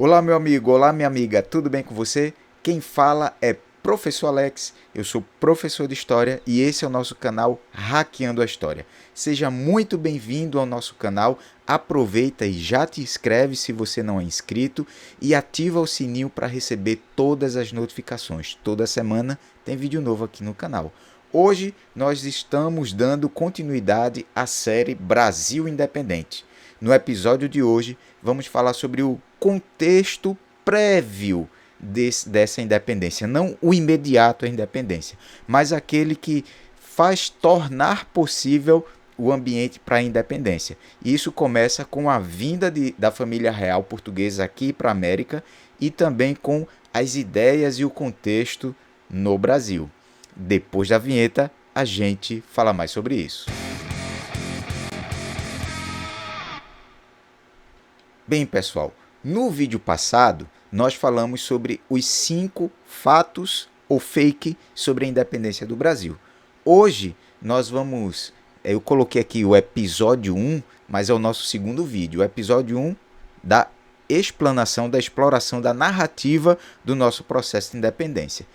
Olá, meu amigo, olá, minha amiga, tudo bem com você? Quem fala é Professor Alex, eu sou professor de História e esse é o nosso canal Hackeando a História. Seja muito bem-vindo ao nosso canal, aproveita e já te inscreve se você não é inscrito e ativa o sininho para receber todas as notificações. Toda semana tem vídeo novo aqui no canal. Hoje nós estamos dando continuidade à série Brasil Independente. No episódio de hoje, vamos falar sobre o contexto prévio dessa independência. Não o imediato à independência, mas aquele que faz tornar possível o ambiente para a independência. E isso começa com a vinda da família real portuguesa aqui para a América e também com as ideias e o contexto no Brasil. Depois da vinheta, a gente fala mais sobre isso. Bem, pessoal, no vídeo passado nós falamos sobre os 5 fatos ou fake sobre a independência do Brasil. Hoje eu coloquei aqui o episódio 1, mas é o nosso segundo vídeo, o episódio 1 da explanação, da exploração da narrativa do nosso processo de independência.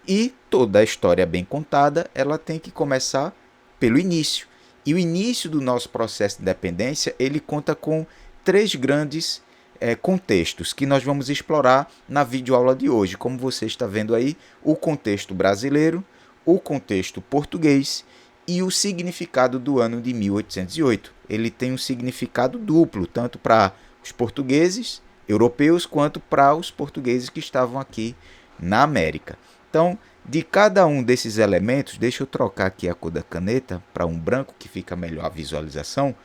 E toda a história bem contada, ela tem que começar pelo início. E o início do nosso processo de independência, ele conta com 3 grandes contextos que nós vamos explorar na videoaula de hoje. Como você está vendo aí, o contexto brasileiro, o contexto português e o significado do ano de 1808. Ele tem um significado duplo, tanto para os portugueses europeus quanto para os portugueses que estavam aqui na América. Então, de cada um desses elementos, deixa eu trocar aqui a cor da caneta para um branco que fica melhor a visualização.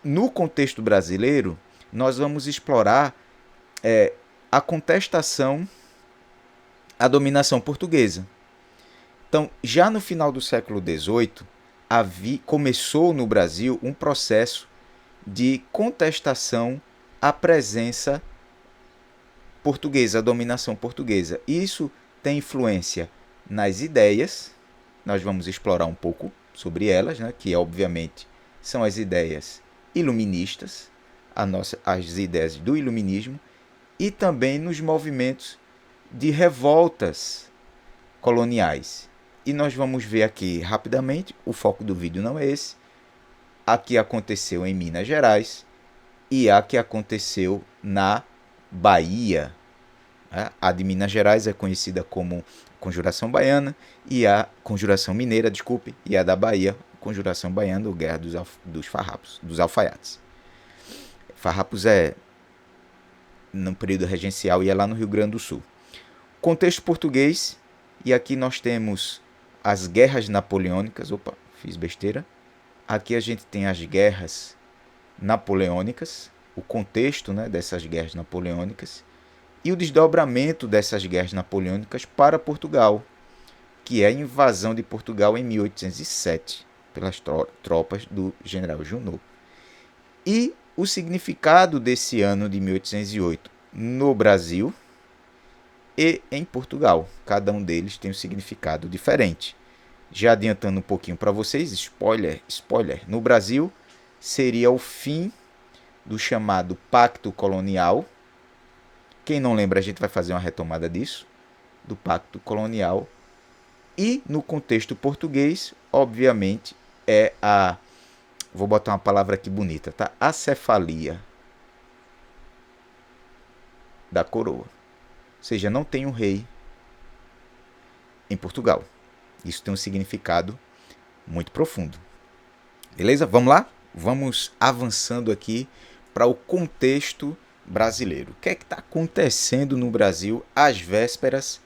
No contexto brasileiro, nós vamos explorar a contestação à dominação portuguesa. Então, já no final do século XVIII, começou no Brasil um processo de contestação à presença portuguesa, à dominação portuguesa. Isso tem influência nas ideias, nós vamos explorar um pouco sobre elas, né, que obviamente são as ideias iluministas, as ideias do iluminismo, e também nos movimentos de revoltas coloniais. E nós vamos ver aqui rapidamente, o foco do vídeo não é esse, a que aconteceu em Minas Gerais e a que aconteceu na Bahia. A de Minas Gerais é conhecida como Conjuração Baiana e a Conjuração Mineira, e a da Bahia, Conjuração Baiana ou Guerra dos Farrapos, dos Alfaiates. Farrapos é no período regencial e é lá no Rio Grande do Sul. Contexto português, e aqui nós temos as guerras napoleônicas. Opa, fiz besteira. Aqui a gente tem as guerras napoleônicas, o contexto, né, dessas guerras napoleônicas e o desdobramento dessas guerras napoleônicas para Portugal, que é a invasão de Portugal em 1807 pelas tropas do general Junot. E o significado desse ano de 1808 no Brasil e em Portugal. Cada um deles tem um significado diferente. Já adiantando um pouquinho para vocês, spoiler, no Brasil seria o fim do chamado Pacto Colonial. Quem não lembra, a gente vai fazer uma retomada disso, do Pacto Colonial. E no contexto português, obviamente, vou botar uma palavra aqui bonita, tá? Acefalia da coroa. Ou seja, não tem um rei em Portugal. Isso tem um significado muito profundo. Beleza? Vamos lá? Vamos avançando aqui para o contexto brasileiro. O que é que está acontecendo no Brasil às vésperas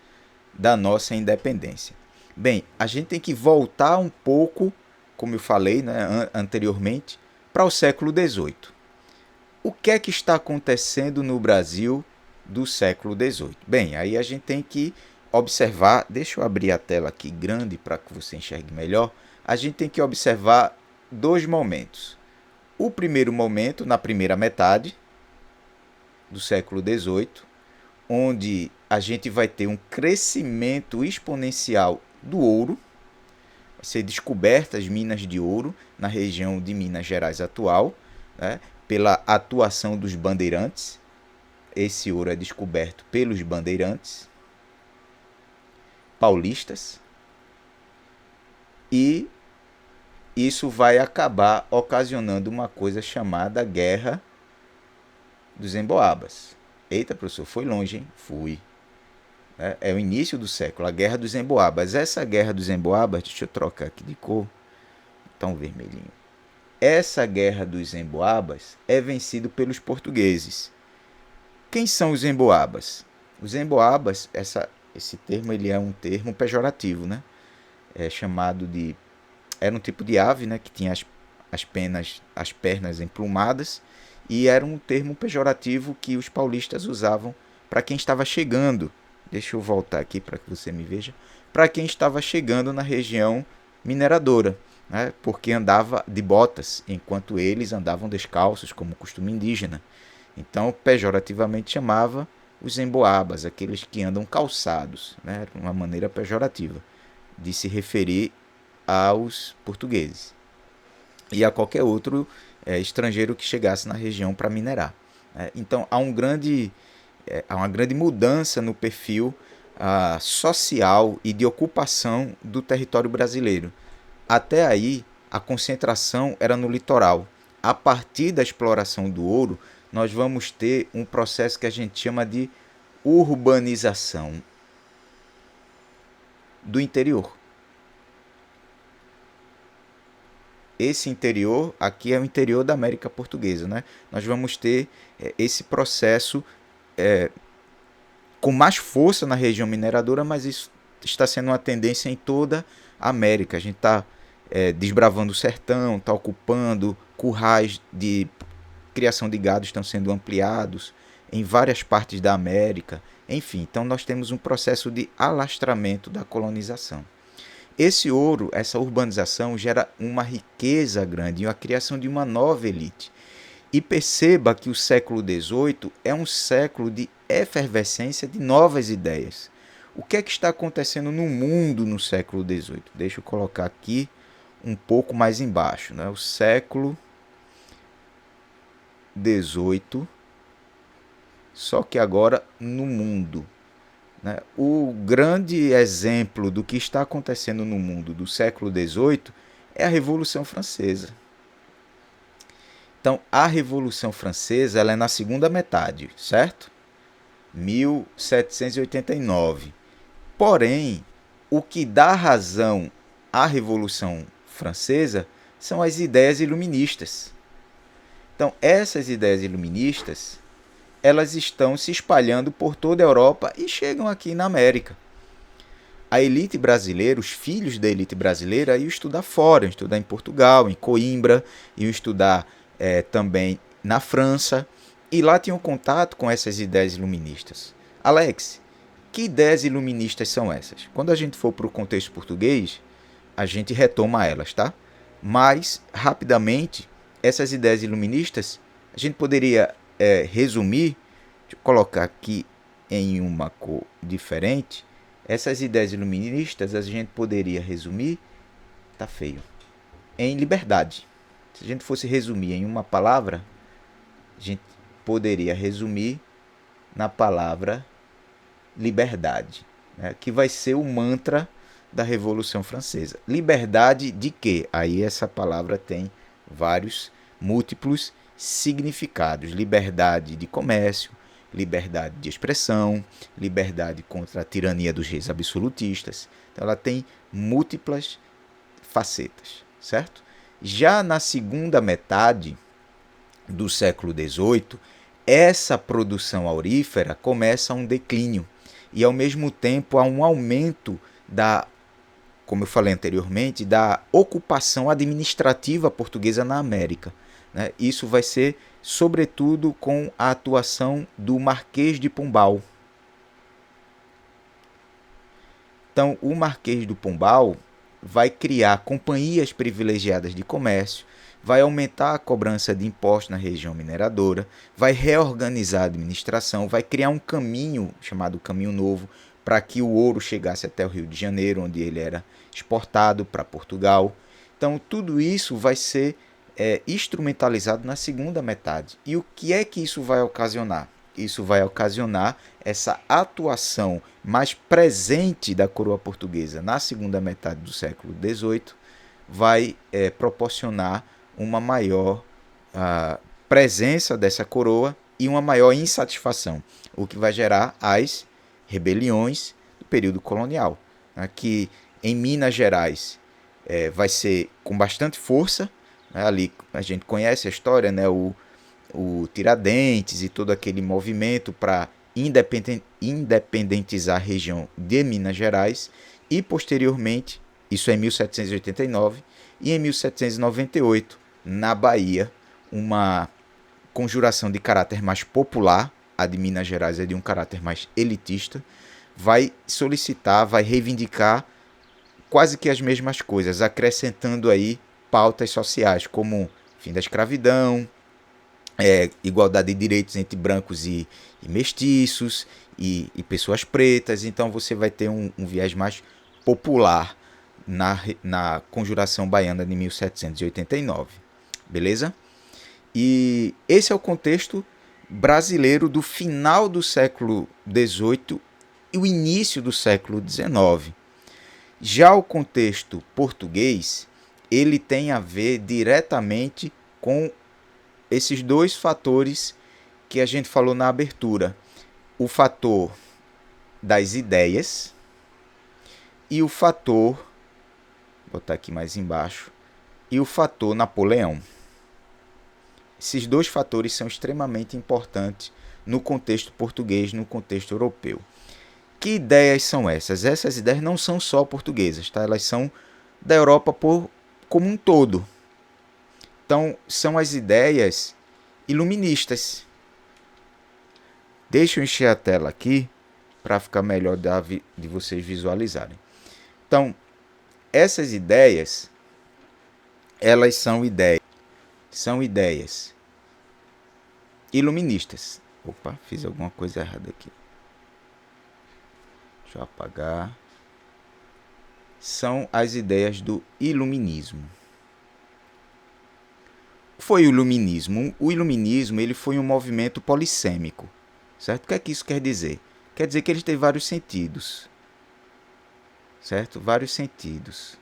da nossa independência? Bem, a gente tem que voltar um pouco, como eu falei, né, anteriormente, para o século XVIII. O que é que está acontecendo no Brasil do século XVIII? Bem, aí a gente tem que observar, deixa eu abrir a tela aqui grande para que você enxergue melhor. A gente tem que observar 2 momentos. O primeiro momento, na primeira metade do século XVIII, onde a gente vai ter um crescimento exponencial do ouro, vai ser descobertas minas de ouro na região de Minas Gerais atual, né, pela atuação dos bandeirantes. esse ouro é descoberto pelos bandeirantes paulistas e isso vai acabar ocasionando uma coisa chamada Guerra dos Emboabas. Eita, professor, foi longe, hein? Fui. É o início do século, a Guerra dos Emboabas. Essa Guerra dos Emboabas, deixa eu trocar aqui de cor, tá um vermelhinho. Essa Guerra dos Emboabas é vencida pelos portugueses. Quem são os Emboabas? Os Emboabas, esse termo ele é um termo pejorativo, né? É chamado de... Era um tipo de ave, né, que tinha as pernas emplumadas, e era um termo pejorativo que os paulistas usavam para quem estava chegando. Deixa eu voltar aqui para que você me veja. Para quem estava chegando na região mineradora, né, porque andava de botas, enquanto eles andavam descalços, como costume indígena. Então, pejorativamente chamava os emboabas, aqueles que andam calçados, né, uma maneira pejorativa de se referir aos portugueses e a qualquer outro estrangeiro que chegasse na região para minerar. Então há uma grande mudança no perfil social e de ocupação do território brasileiro. Até aí, a concentração era no litoral. A partir da exploração do ouro, nós vamos ter um processo que a gente chama de urbanização do interior. Esse interior aqui é o interior da América Portuguesa, né? Nós vamos ter esse processo com mais força na região mineradora, mas isso está sendo uma tendência em toda a América. A gente está desbravando o sertão, está ocupando currais de criação de gado, estão sendo ampliados em várias partes da América. Enfim, então nós temos um processo de alastramento da colonização. Esse ouro, essa urbanização gera uma riqueza grande e a criação de uma nova elite. E perceba que o século XVIII é um século de efervescência de novas ideias. O que é que está acontecendo no mundo no século XVIII? Deixa eu colocar aqui um pouco mais embaixo, né? O século XVIII, só que agora no mundo. O grande exemplo do que está acontecendo no mundo do século XVIII é a Revolução Francesa. Então, a Revolução Francesa ela é na segunda metade, certo? 1789. Porém, o que dá razão à Revolução Francesa são as ideias iluministas. Então, essas ideias iluministas elas estão se espalhando por toda a Europa e chegam aqui na América. A elite brasileira, os filhos da elite brasileira, iam estudar fora, iam estudar em Portugal, em Coimbra, iam estudar também na França, e lá tinham contato com essas ideias iluministas. Alex, que ideias iluministas são essas? Quando a gente for para o contexto português, a gente retoma elas, tá? Mas, rapidamente, essas ideias iluministas, a gente poderia resumir, deixa eu colocar aqui em uma cor diferente, essas ideias iluministas a gente poderia resumir, tá feio, em liberdade. Se a gente fosse resumir em uma palavra, a gente poderia resumir na palavra liberdade, né? Que vai ser o mantra da Revolução Francesa. Liberdade de quê? Aí essa palavra tem vários múltiplos significados: liberdade de comércio, liberdade de expressão, liberdade contra a tirania dos reis absolutistas. Então ela tem múltiplas facetas, certo? Já na segunda metade do século XVIII, essa produção aurífera começa um declínio e ao mesmo tempo há um aumento como eu falei anteriormente, da ocupação administrativa portuguesa na América. Isso vai ser, sobretudo, com a atuação do Marquês de Pombal. Então, o Marquês de Pombal vai criar companhias privilegiadas de comércio, vai aumentar a cobrança de impostos na região mineradora, vai reorganizar a administração, vai criar um caminho chamado Caminho Novo para que o ouro chegasse até o Rio de Janeiro, onde ele era exportado para Portugal. Então, tudo isso vai ser instrumentalizado na segunda metade. E o que é que isso vai ocasionar? isso vai ocasionar essa atuação mais presente da coroa portuguesa na segunda metade do século XVIII, vai proporcionar uma maior presença dessa coroa e uma maior insatisfação, o que vai gerar as rebeliões do período colonial, né, que em Minas Gerais vai ser com bastante força, né, ali a gente conhece a história, né, o Tiradentes e todo aquele movimento para independentizar a região de Minas Gerais, e posteriormente, isso é em 1789, e em 1798, na Bahia, uma conjuração de caráter mais popular, a de Minas Gerais é de um caráter mais elitista, vai solicitar, vai reivindicar quase que as mesmas coisas, acrescentando aí pautas sociais, como fim da escravidão, igualdade de direitos entre brancos e mestiços e pessoas pretas. Então você vai ter um viés mais popular na Conjuração Baiana de 1789. Beleza? E esse é o contexto brasileiro do final do século XVIII e o início do século XIX. Já o contexto português, ele tem a ver diretamente com esses dois fatores que a gente falou na abertura. O fator das ideias e o fator, vou botar aqui mais embaixo, e o fator Napoleão. Esses dois fatores são extremamente importantes no contexto português, no contexto europeu. Que ideias são essas? Essas ideias não são só portuguesas, tá? Elas são da Europa como um todo. Então, são as ideias iluministas. Deixa eu encher a tela aqui para ficar melhor de vocês visualizarem. Então, essas ideias, elas são ideias iluministas. Opa, fiz alguma coisa errada aqui. Deixa eu apagar. São as ideias do iluminismo. Foi o iluminismo? O iluminismo, ele foi um movimento polissêmico, certo? O que é que isso quer dizer? Quer dizer que ele tem vários sentidos, certo? Vários sentidos.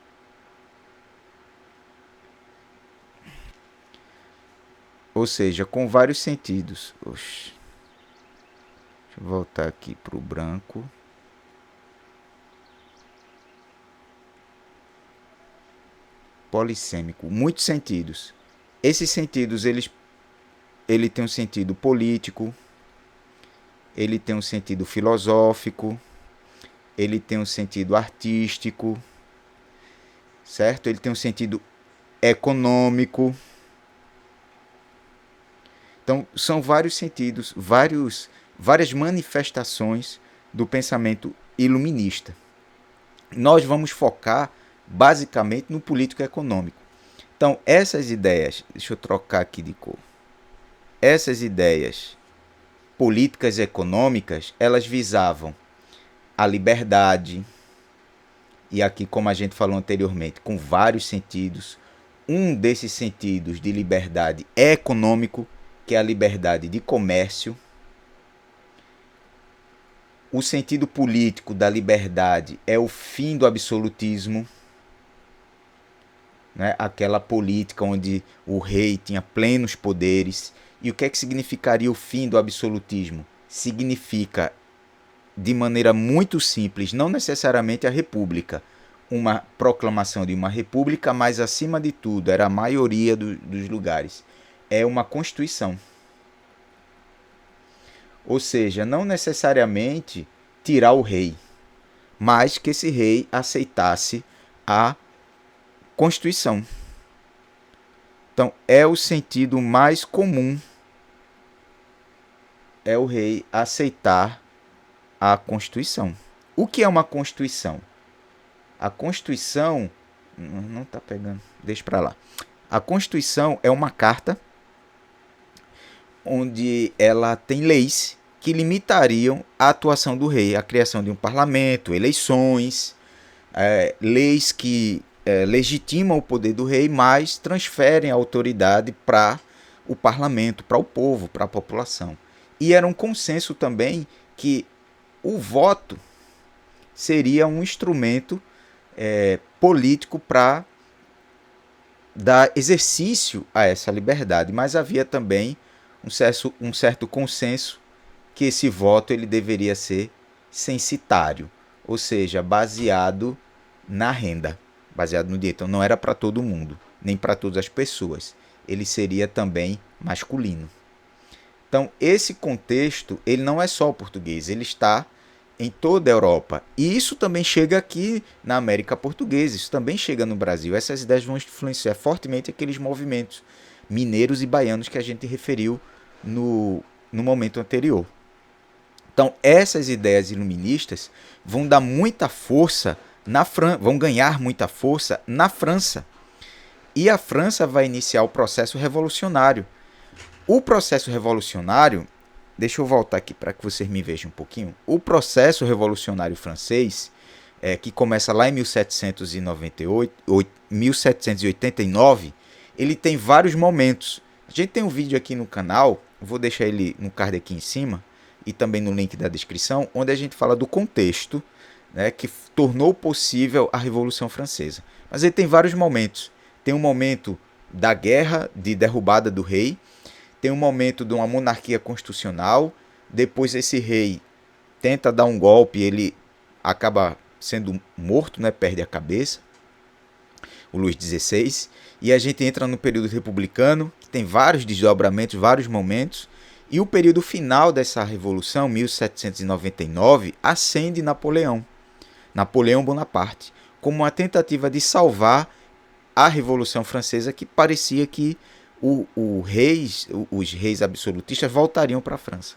Ou seja, com vários sentidos. Oxi. Deixa eu voltar aqui para o branco. Polissêmico, muitos sentidos. Esses sentidos, ele tem um sentido político, ele tem um sentido filosófico, ele tem um sentido artístico, certo? Ele tem um sentido econômico. Então, são vários sentidos, várias manifestações do pensamento iluminista. Nós vamos focar basicamente no político-econômico. Então, essas ideias, deixa eu trocar aqui de cor. Essas ideias políticas e econômicas, elas visavam a liberdade, e aqui, como a gente falou anteriormente, com vários sentidos. Um desses sentidos de liberdade é econômico, que é a liberdade de comércio. O sentido político da liberdade é o fim do absolutismo, né? Aquela política onde o rei tinha plenos poderes. E o que é que significaria o fim do absolutismo? Significa, de maneira muito simples, não necessariamente a república, uma proclamação de uma república, mas acima de tudo, era a maioria dos lugares, é uma constituição. Ou seja, não necessariamente tirar o rei, mas que esse rei aceitasse a Constituição. Então, é o sentido mais comum, é o rei aceitar a Constituição. O que é uma Constituição? A Constituição, não está pegando, deixa para lá. A Constituição é uma carta onde ela tem leis que limitariam a atuação do rei, a criação de um parlamento, eleições, leis que legitimam o poder do rei, mas transferem a autoridade para o parlamento, para o povo, para a população. E era um consenso também que o voto seria um instrumento político para dar exercício a essa liberdade, mas havia também um certo consenso que esse voto ele deveria ser censitário, ou seja, baseado na renda, baseado no dinheiro. Então não era para todo mundo, nem para todas as pessoas. Ele seria também masculino. Então esse contexto ele não é só o português, ele está em toda a Europa. E isso também chega aqui na América Portuguesa, isso também chega no Brasil. Essas ideias vão influenciar fortemente aqueles movimentos mineiros e baianos que a gente referiu no momento anterior. Então, essas ideias iluministas vão dar muita força vão ganhar muita força na França. E a França vai iniciar o processo revolucionário. O processo revolucionário, deixa eu voltar aqui para que vocês me vejam um pouquinho. O processo revolucionário francês, que começa lá em 1789, ele tem vários momentos. A gente tem um vídeo aqui no canal, vou deixar ele no card aqui em cima, e também no link da descrição, onde a gente fala do contexto, né, que tornou possível a Revolução Francesa. Mas ele tem vários momentos. Tem um momento da guerra, de derrubada do rei, tem um momento de uma monarquia constitucional, depois esse rei tenta dar um golpe, ele acaba sendo morto, né, perde a cabeça, o Luís XVI, e a gente entra no período republicano, que tem vários desdobramentos, vários momentos, e o período final dessa revolução, 1799, ascende Napoleão Bonaparte, como uma tentativa de salvar a Revolução Francesa, que parecia que os reis absolutistas voltariam para a França.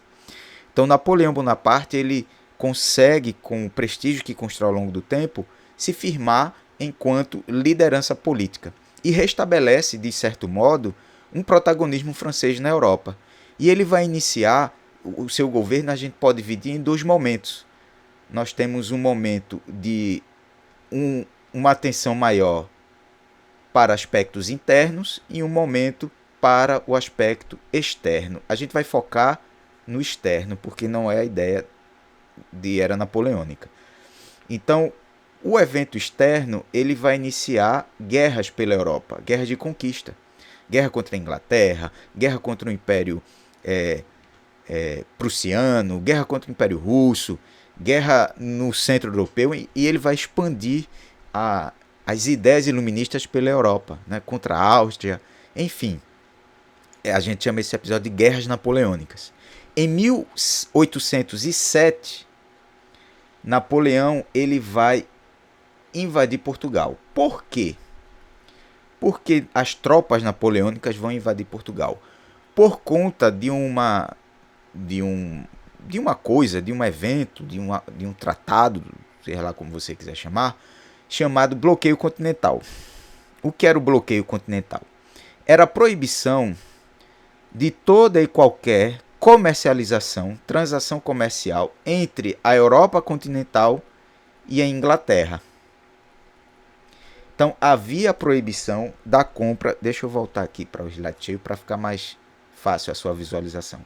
Então Napoleão Bonaparte ele consegue, com o prestígio que constrói ao longo do tempo, se firmar enquanto liderança política e restabelece, de certo modo, um protagonismo francês na Europa. E ele vai iniciar o seu governo, a gente pode dividir em dois momentos. Nós temos um momento de uma atenção maior para aspectos internos e um momento para o aspecto externo. A gente vai focar no externo, porque não é a ideia de era napoleônica. Então, o evento externo ele vai iniciar guerras pela Europa, guerras de conquista. Guerra contra a Inglaterra, guerra contra o Império prussiano, guerra contra o Império Russo, guerra no centro europeu, e ele vai expandir as ideias iluministas pela Europa, né, contra a Áustria, enfim. A gente chama esse episódio de Guerras Napoleônicas. Em 1807, Napoleão ele vai invadir Portugal. Por quê? Porque as tropas napoleônicas vão invadir Portugal por conta de um evento, de um tratado, seja lá como você quiser chamar, chamado bloqueio continental. O que era o bloqueio continental? Era a proibição de toda e qualquer comercialização, transação comercial entre a Europa continental e a Inglaterra. Então havia a proibição da compra. Deixa eu voltar aqui para o slide cheio para ficar mais fácil a sua visualização.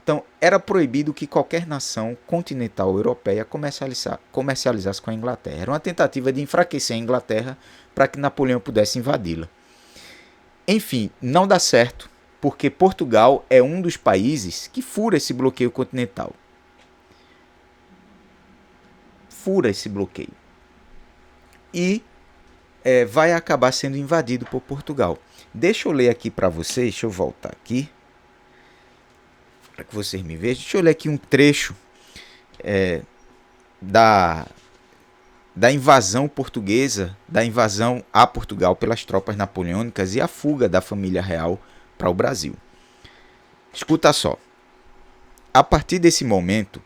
Então era proibido que qualquer nação continental europeia comercializasse com a Inglaterra. Era uma tentativa de enfraquecer a Inglaterra para que Napoleão pudesse invadi-la. Enfim, não dá certo, porque Portugal é um dos países que fura esse bloqueio continental. Fura esse bloqueio. E vai acabar sendo invadido por Portugal. Deixa eu ler aqui para vocês, deixa eu voltar aqui, para que vocês me vejam. Deixa eu ler aqui um trecho da invasão portuguesa, da invasão a Portugal pelas tropas napoleônicas e a fuga da família real para o Brasil. Escuta só. A partir desse momento,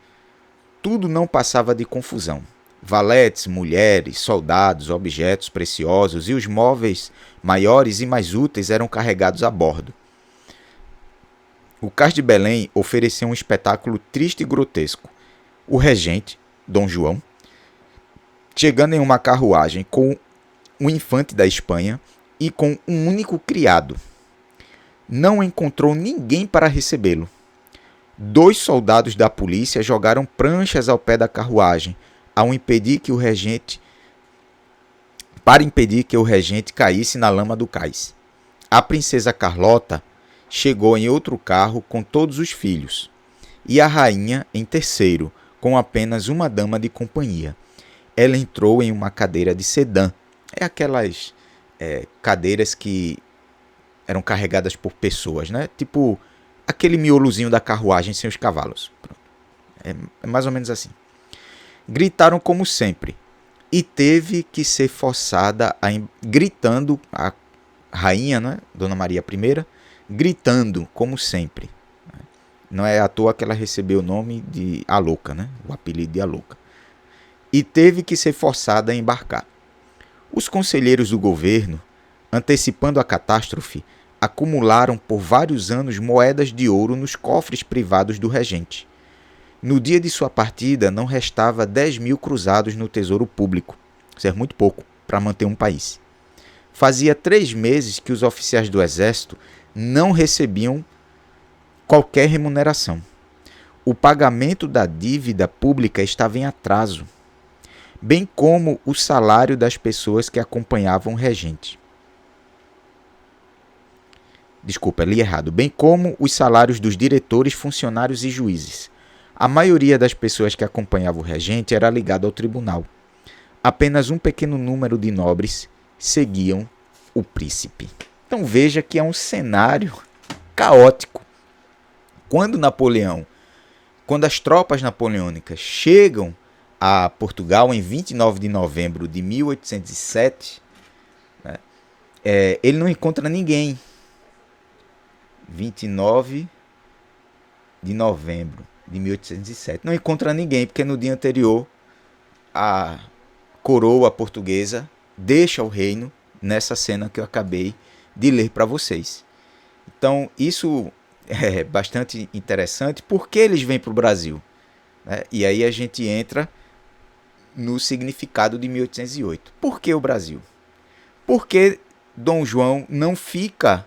tudo não passava de confusão. Valetes, mulheres, soldados, objetos preciosos e os móveis maiores e mais úteis eram carregados a bordo. O Cais de Belém ofereceu um espetáculo triste e grotesco. O regente, Dom João, chegando em uma carruagem com um infante da Espanha e com um único criado, não encontrou ninguém para recebê-lo. 2 soldados da polícia jogaram pranchas ao pé da carruagem, para impedir que o regente caísse na lama do cais. A princesa Carlota chegou em outro carro com todos os filhos, e a rainha em terceiro, com apenas uma dama de companhia. Ela entrou em uma cadeira de sedã. É aquelas cadeiras que eram carregadas por pessoas, né? Tipo aquele miolozinho da carruagem sem os cavalos. É mais ou menos assim. Gritaram como sempre. E teve que ser forçada gritando, a rainha, né? Dona Maria I, gritando como sempre. Não é à toa que ela recebeu o nome de A Louca, né? O apelido de A Louca. E teve que ser forçada a embarcar. Os conselheiros do governo, antecipando a catástrofe, acumularam por vários anos moedas de ouro nos cofres privados do regente. No dia de sua partida, não restava 10.000 cruzados no tesouro público. Isso é muito pouco para manter um país. Fazia 3 meses que os oficiais do exército não recebiam qualquer remuneração. O pagamento da dívida pública estava em atraso, bem como o salário das pessoas que acompanhavam o regente. Desculpa, li errado. Bem como os salários dos diretores, funcionários e juízes. A maioria das pessoas que acompanhavam o regente era ligada ao tribunal. Apenas um pequeno número de nobres seguiam o príncipe. Então veja que é um cenário caótico. Quando as tropas napoleônicas chegam a Portugal em 29 de novembro de 1807, né, ele não encontra ninguém. 29 de novembro de 1807. Não encontra ninguém, porque no dia anterior a coroa portuguesa deixa o reino nessa cena que eu acabei de ler para vocês. Então, isso é bastante interessante. Por que eles vêm para o Brasil? E aí a gente entra no significado de 1808. Por que o Brasil? Porque Dom João não fica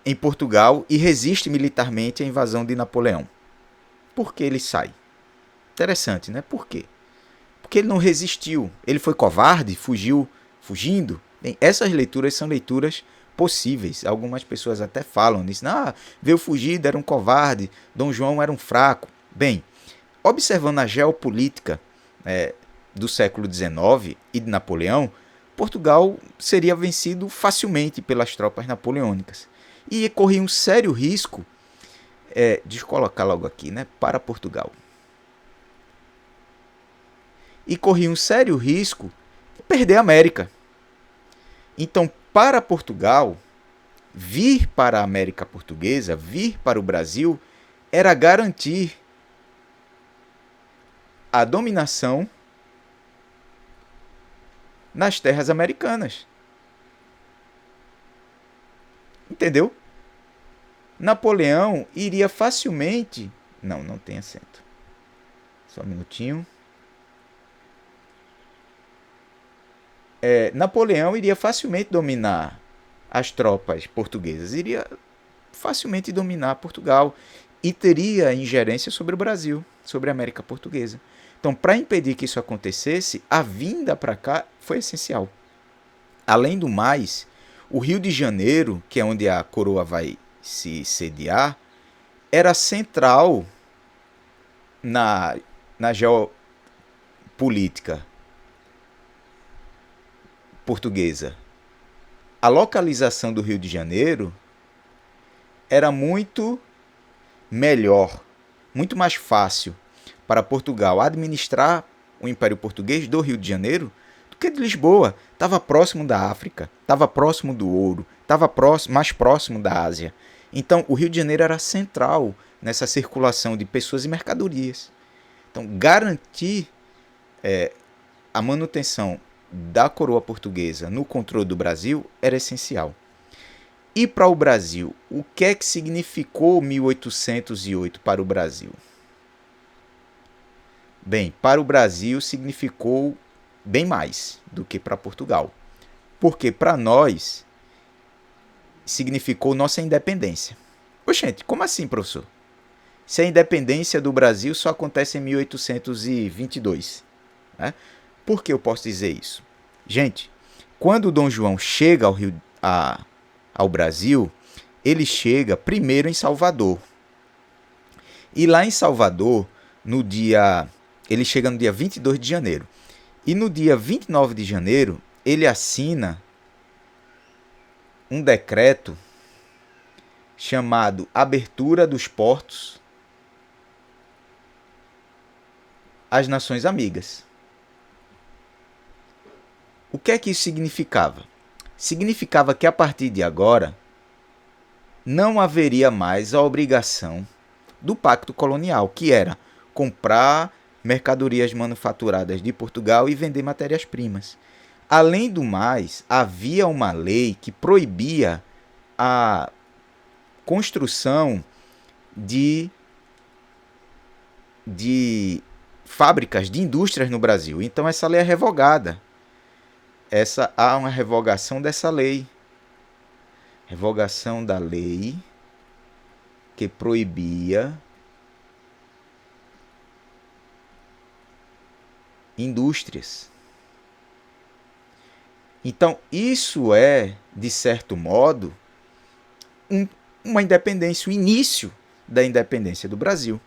em Portugal e resiste militarmente à invasão de Napoleão. Por que ele sai? Interessante, né? Por quê? Porque ele não resistiu. Ele foi covarde, fugindo. Bem, essas leituras são leituras possíveis. Algumas pessoas até falam nisso. Veio fugido, era um covarde. Dom João era um fraco. Bem, observando a geopolítica do século XIX e de Napoleão, Portugal seria vencido facilmente pelas tropas napoleônicas. E corria um sério risco, deixa eu colocar logo aqui, né, para Portugal. E corria um sério risco de perder a América. Então, para Portugal, vir para a América Portuguesa, vir para o Brasil, era garantir a dominação nas terras americanas. Entendeu? Napoleão iria facilmente... Não tem acento. Só um minutinho. Napoleão iria facilmente dominar as tropas portuguesas. Iria facilmente dominar Portugal. E teria ingerência sobre o Brasil, sobre a América Portuguesa. Então, para impedir que isso acontecesse, a vinda para cá foi essencial. Além do mais, o Rio de Janeiro, que é onde a coroa vai se sediar, era central na geopolítica portuguesa. A localização do Rio de Janeiro era muito melhor, muito mais fácil para Portugal administrar o Império Português do Rio de Janeiro do que de Lisboa. Estava próximo da África, estava próximo do ouro, estava mais próximo da Ásia. Então, o Rio de Janeiro era central nessa circulação de pessoas e mercadorias. Então, garantir a manutenção da coroa portuguesa no controle do Brasil era essencial. E para o Brasil, o que é que significou 1808 para o Brasil? Bem, para o Brasil significou bem mais do que para Portugal. Porque para nós significou nossa independência. Oxente, como assim, professor? Se a independência do Brasil só acontece em 1822, né? Por que eu posso dizer isso? Gente, quando Dom João chega ao Brasil, ele chega primeiro em Salvador. E lá em Salvador, ele chega no dia 22 de janeiro. E no dia 29 de janeiro, ele assina um decreto chamado Abertura dos Portos às Nações Amigas. O que é que isso significava? Significava que a partir de agora não haveria mais a obrigação do pacto colonial, que era comprar mercadorias manufaturadas de Portugal e vender matérias-primas. Além do mais, havia uma lei que proibia a construção de fábricas, de indústrias no Brasil. Então essa lei é revogada. Há uma revogação dessa lei. Revogação da lei que proibia indústrias. Então, isso é, de certo modo, uma independência, o início da independência do Brasil.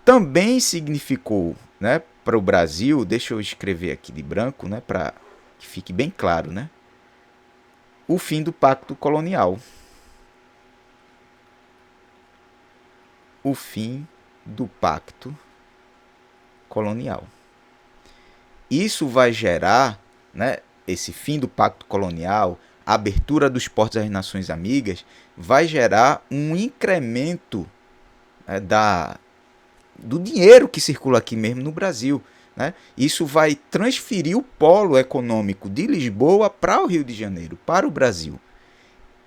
Também significou, né, para o Brasil, deixa eu escrever aqui de branco, né, para que fique bem claro, né, o fim do pacto colonial. O fim do pacto colonial. Isso vai gerar, né, esse fim do pacto colonial, a abertura dos portos às nações amigas, vai gerar um incremento, né, do dinheiro que circula aqui mesmo no Brasil. Né? Isso vai transferir o polo econômico de Lisboa para o Rio de Janeiro, para o Brasil.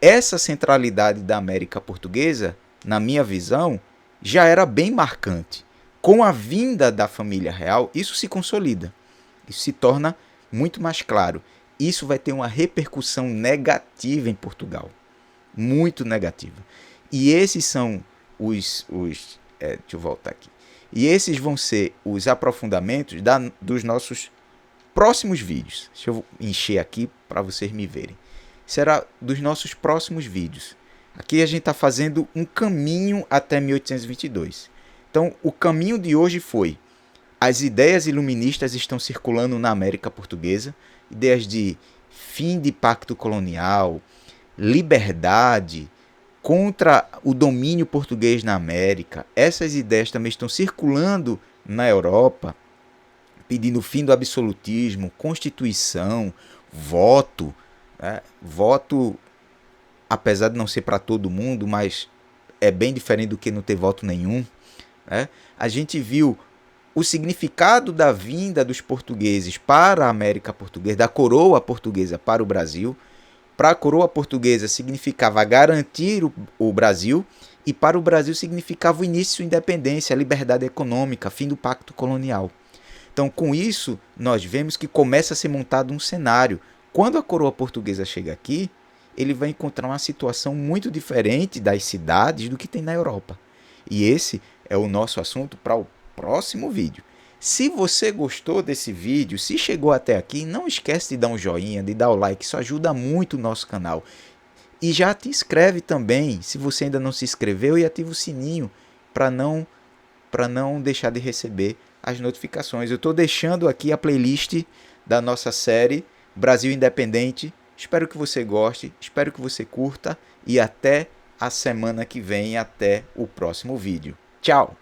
Essa centralidade da América Portuguesa, na minha visão, já era bem marcante. Com a vinda da família real, isso se consolida. Isso se torna muito mais claro. Isso vai ter uma repercussão negativa em Portugal. Muito negativa. E esses são deixa eu voltar aqui. E esses vão ser os aprofundamentos dos nossos próximos vídeos. Deixa eu encher aqui para vocês me verem. Será dos nossos próximos vídeos. Aqui a gente está fazendo um caminho até 1822. Então, o caminho de hoje foi: as ideias iluministas estão circulando na América Portuguesa, ideias de fim de pacto colonial, liberdade, contra o domínio português na América. Essas ideias também estão circulando na Europa, pedindo o fim do absolutismo, constituição, voto. Né? Voto, apesar de não ser para todo mundo, mas é bem diferente do que não ter voto nenhum. Né? A gente viu o significado da vinda dos portugueses para a América Portuguesa, da coroa portuguesa para o Brasil. Para a coroa portuguesa significava garantir o Brasil, e para o Brasil significava o início da independência, a liberdade econômica, fim do pacto colonial. Então, com isso, nós vemos que começa a ser montado um cenário. Quando a coroa portuguesa chega aqui, ele vai encontrar uma situação muito diferente das cidades do que tem na Europa. E esse é o nosso assunto para o próximo vídeo. Se você gostou desse vídeo, se chegou até aqui, não esquece de dar um joinha, de dar o like, isso ajuda muito o nosso canal. E já te inscreve também, se você ainda não se inscreveu, e ativa o sininho para não deixar de receber as notificações. Eu estou deixando aqui a playlist da nossa série Brasil Independente. Espero que você goste, espero que você curta, e até a semana que vem, até o próximo vídeo. Tchau!